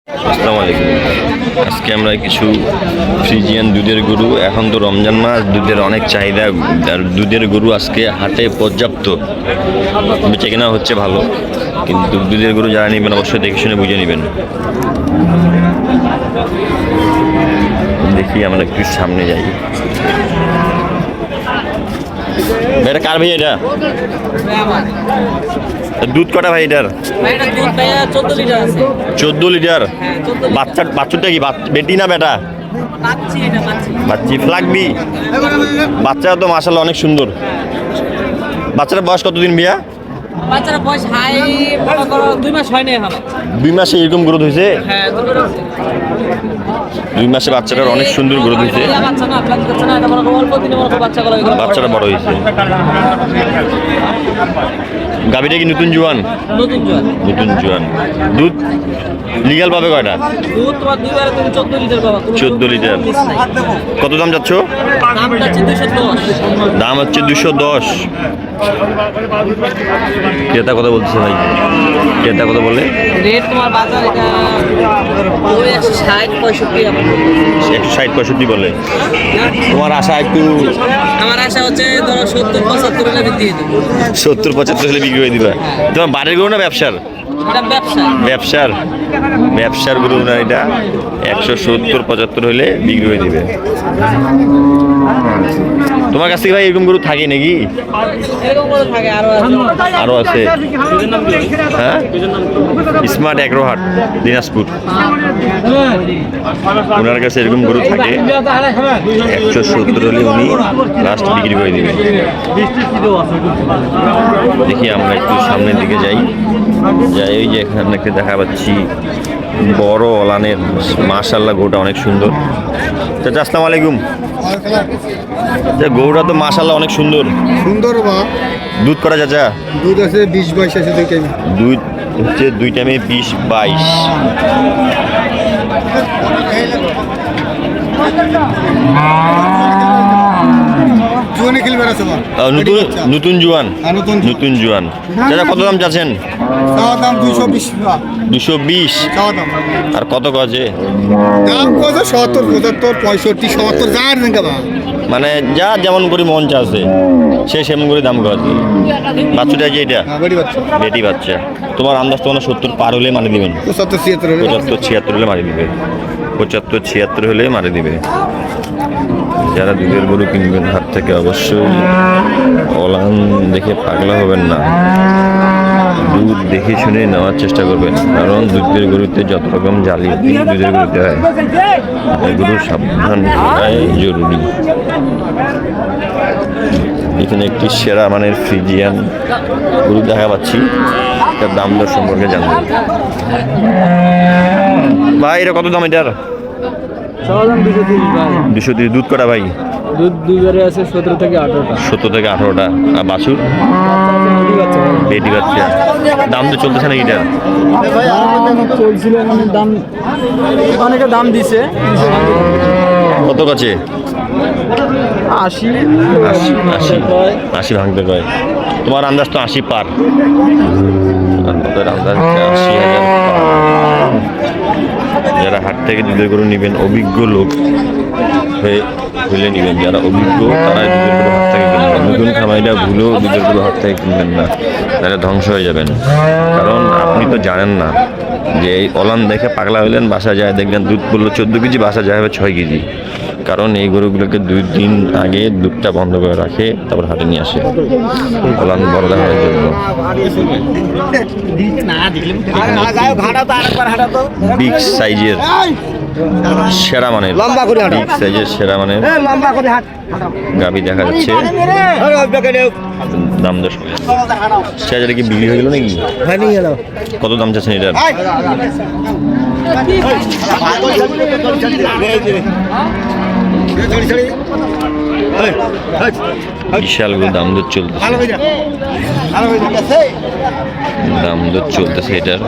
আসসালামু আলাইকুম। আজকে আমরা কিছু ফ্রিজিয়ান দুধের গরু, এখন তো রমজান মাস, দুধের অনেক চাহিদা, আর দুধের গরু আজকে হাটে পর্যাপ্ত বেচে কেনা হচ্ছে ভালো, কিন্তু দুধের গরু যারা নেবেন অবশ্যই দেখে শুনে বুঝে নেবেন। দেখি আমরা একটু সামনে যাই। এটা কার ভাই? এটা দুধ কটা ভাই এটার? 14 লিটার। বাচ্চাটা কি বেটি না বেটা? বাচ্চি ফ্লাগবি। বাচ্চা তো মাশাআল্লাহ অনেক সুন্দর। বাচ্চাটার বয়স কতদিন ভাইয়া? বাচ্চার বয়স হাই বড় করো 2 মাস হয় না এখন। 2 মাসে এরকম গ্রোথ হয়েছে? হ্যাঁ 2 মাসে বাচ্চাটার অনেক সুন্দর গ্রোথ হয়েছে। বাচ্চা না ফ্লাগ করছে না, এটা বড় অল্প দিনে বড় বাচ্চাগুলো এগুলো বাচ্চাটা বড় হয়েছে। গাবিটা কি নতুন জোয়ান? নতুন জোয়ান। দুধ লিগ্যাল পাবে কয়টা? দুধ তোমার দুইবারে তুমি 14 লিটার পাবা। 14 লিটার। কত দাম যাচ্ছ? দাম যাচ্ছে 210। দাম হচ্ছে 210। ক্রেতা কথা বলতেছে ভাই, ক্রেতা কথা বলে রেট তোমার বাজার এটা 160-65 বলে। তোমার আশা একটু? আমার আশা হচ্ছে ধরো 70-75 হলে বিক্রি দিয়ে দেবো। 70-75 হলে বিক্রি করে দিবা। তোমার বাড়ির গরু না ব্যবসার? এটা ব্যবসা। ব্যবসার গরু না এটা। 170-75 হলে বিক্রি হয়ে দিবে। তোমার কাছ থেকে ভাই এরকম গরু থাকে নাকি? এরকম করে থাকে আরো আছে। হ্যাঁ, স্মার্ট অ্যাগ্রোহাট, দিনাজপুর। ওনার কাছে এরকম গরু থাকে। 170 হলে উনি লাস্ট বিক্রি করে দিবেন। দেখি আমরা একটু সামনের দিকে যাই। ওই যে এখানে একটা দেখা পাচ্ছি বড় ওলানের, মাশাআল্লাহ গরুটা অনেক সুন্দর। চাচা আসসালামু আলাইকুম। গরুটা তো মাশাআল্লাহ অনেক সুন্দর। বা দুধ করা চাচা? দুধ আছে 20-22 আছে দুই টাইম। দুধ হচ্ছে 2 টাইমে 20-22। নতুন জোয়ান। দাদা কত দাম চাচ্ছেন? 220। আর কত গজে? দাম কত? 70-75-65-70 যার মানে যা যেমন করে মন চাচ্ছে সে সেমন করে দাম গজে। বাচ্চাটা যে এটা বেটি বাচ্চা। তোমার আন্দাজ তো 70 পার হলে মানে দিবেন? 75-76 হলে মারি দিবে। 75-76 হলে মারি দিবে। যারা দুধের গরু কিনবেন হাট থেকে অবশ্যই ওলান দেখে পাগলা হবেন না, দুধ দেখে শুনে নেওয়ার চেষ্টা করবেন, কারণ দুধের গরুতে যত রকম জালিয়াতি দুধের গরুতে হয়, এগুলো সাবধান করাই জরুরি। এখানে একটি সেরা মানের ফ্রিজিয়ান গরু দেখা পাচ্ছি, তার দাম দর সম্পর্কে জানবো। ভাই এটা কত দাম? এটার 230। দুধ কটা ভাই? দুধ দুইবারে আছে 17 থেকে 18টা। আর বাছুর? বেটি বাচ্চা। দাম তো চলতেছে না এটার? চলছিল মানে দাম অনেকে দাম দিছে। কত কাছে? 80 ভাঙতে কয়। তোমার আন্দাজ তো 80 পার। আন্দাজ 80,000। যারা হাট থেকে দুধের গরু নেবেন অভিজ্ঞ লোক হইলে নেবেন। যারা অভিজ্ঞ তারা দুধের গরু হাট থেকে কিনবেন। নতুন খামারিরা ভুলেও দুধের গরু হাট থেকে কিনবেন না, তাহলে ধ্বংস হয়ে যাবেন। কারণ আপনি তো জানেন না যে এই ওলান দেখে পাগলা হইলেন, বাসা যায় দেখবেন দুধ বললো 14 কেজি, বাসা যায় হবে 6 কেজি। কারণ এই গরুগুলোকে 2 দিন আগে দুধটা বন্ধ করে রাখে, তারপর হাটে নিয়ে আসে ওলান বড় দেখানোর জন্য। বিগ সাইজের সেরা মানের, বিগ সাইজের সেরা মানের গাভী দেখা যাচ্ছে। দাম দশ সেটা কি বিক্রি হয়ে গেল নাকি? কত দাম চাচ্ছেন এটার? বিশাল দাম দর চলতেছে এটার।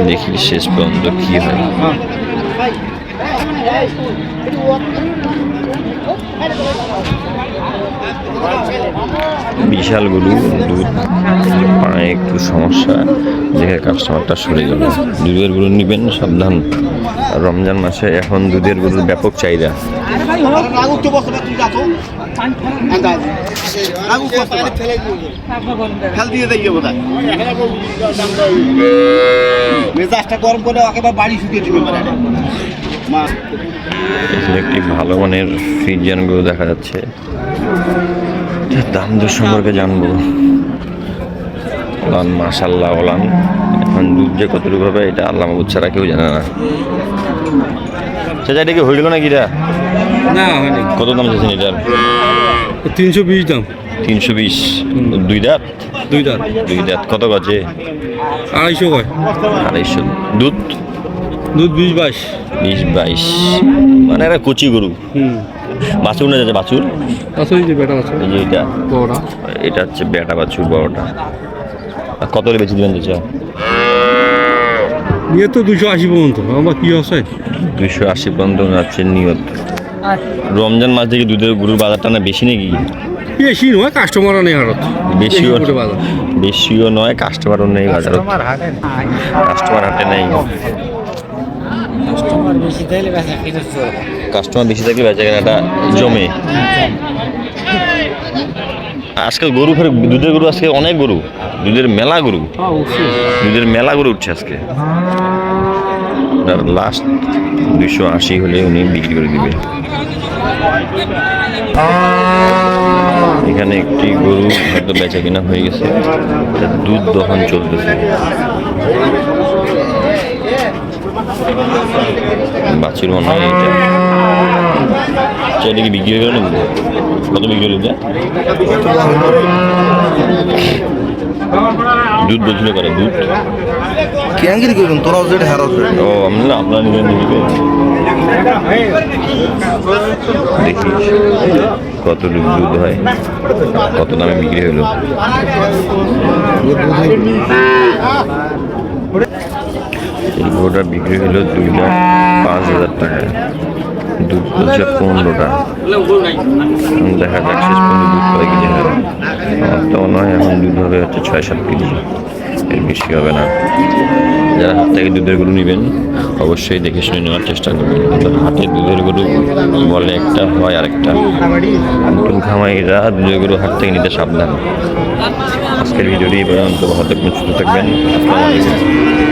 দেখি শেষ পর্যন্ত কি হয়। বিশাল গরু, দুধ একটু সমস্যা, দেখে কাস্টমারটা সরে গেল। দুধের গরু নেবেন সাবধান, রমজান মাসে এখন দুধের গরুর ব্যাপক চাহিদা। গরম করে একেবারে বাড়ি শুকিয়ে দিবে এখানে একটি ভালো মানের ফ্রিজিয়ান গরু দেখা যাচ্ছে, দাম দর সম্পর্কে জানবো। ওলান মাশাল্লাহ ওলান, এখন দুধ যে কতটুকু হবে এটা আল্লাহ মাহবুদ ছাড়া কেউ জানে না। সেটা কি হয়ে গেল নাকি এটা? না হয়নি। কত দাম চাইছেন এটার? 320 দাম। 320। দুই দাঁত? দুই দাঁত। দুই দাঁত কত গজে? 250 কয়। 250। দুধ? দুধ 20-22। 20-22, মানে এটা কচি গরু। বাছুর না যাচ্ছে, বাছুর আসলে যে বেটা আছে এই যে এটা বড়টা, এটা হচ্ছে বেটা বাছুর বড়টা। আর কত করে বেশি দিবেন চাচা? নিয়ে তো 280 পর্যন্ত। আমার কি আছে 280 পর্যন্ত যাচ্ছে নিয়ত। রমজান মাস থেকে দুধের গরুর বাজারটা না বেশি নাকি? বেশি নয়, কাস্টমারও নেই আর বেশিও বাজার। বেশিও নয়, কাস্টমারও নেই বাজার, কাস্টমার হাটে নেই। কাস্টমার বেশি থাকলে বেচা কেনাটা জমে। আজকাল গরু ফের দুধের গরু, আজকে অনেক গরু, দুধের মেলা গরু, দুধের মেলা গরু উঠছে আজকে। লাস্ট 280 হলে উনি বিক্রি করে দিবে। এখানে একটি গরু হয়তো বেচা কেনা হয়ে গেছে, দুধ দহন চলতেছে। বাছুর মনে হয় এটা। এটা কি বিক্রি হয়ে গেল নাকি? কত বিক্রি হলো এটা? দুধ বলছিল করে দুধ ক্যাঙ্গিরি করবেন তোরা যেটা হারাস ও আমি না আপনার নিজের নিজেকে দেখি কত দুধ হয়, কত দামে বিক্রি হলো। এই গরুটা বিক্রি হলো 2,05,000 টাকায়। দুধ বলছে 15টা। দেখা যাক শেষ পর্যন্ত দুধ কয় কেজি হয়। আমার তো মনে হয় এখন দুধ হবে হচ্ছে 6-7 কেজি, এর বেশি হবে না। যারা হাট থেকে দুধের গরু নেবেন অবশ্যই দেখে শুনে নেওয়ার চেষ্টা করবেন। কিন্তু হাটে দুধের গরু বলে একটা হয় আরেকটা। নতুন খামারিরা দুধের গরু হাট থেকে নিতে সাবধান। আজকের ভিডিওটি এই পর্যন্ত, ভালো থাকবেন, সুস্থ থাকবেন। আসসালামু আলাইকুম।